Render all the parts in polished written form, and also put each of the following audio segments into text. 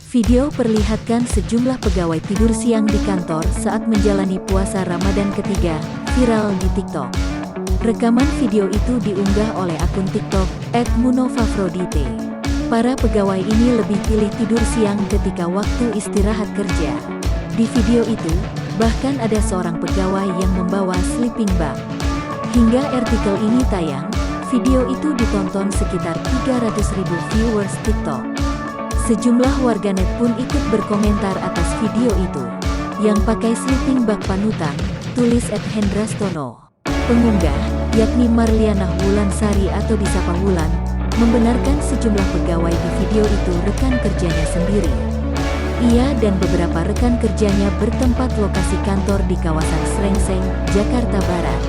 Video perlihatkan sejumlah pegawai tidur siang di kantor saat menjalani puasa Ramadan ketiga, viral di TikTok. Rekaman video itu diunggah oleh akun TikTok @munofafrodite. Para pegawai ini lebih pilih tidur siang ketika waktu istirahat kerja. Di video itu, bahkan ada seorang pegawai yang membawa sleeping bag. Hingga artikel ini tayang, video itu ditonton sekitar 300.000 viewers TikTok. Sejumlah warganet pun ikut berkomentar atas video itu. Yang pakai sleeping bag panutan, tulis @hendrastono. Pengunggah, yakni Marliana Wulansari atau disapa Wulan, membenarkan sejumlah pegawai di video itu rekan kerjanya sendiri. Ia dan beberapa rekan kerjanya bertempat lokasi kantor di kawasan Srengseng, Jakarta Barat.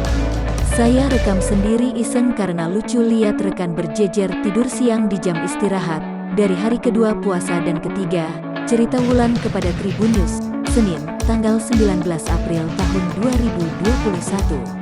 Saya rekam sendiri iseng karena lucu lihat rekan berjejer tidur siang di jam istirahat, dari hari kedua puasa dan ketiga, cerita Wulan kepada Tribun News, Senin, tanggal 19 April tahun 2021.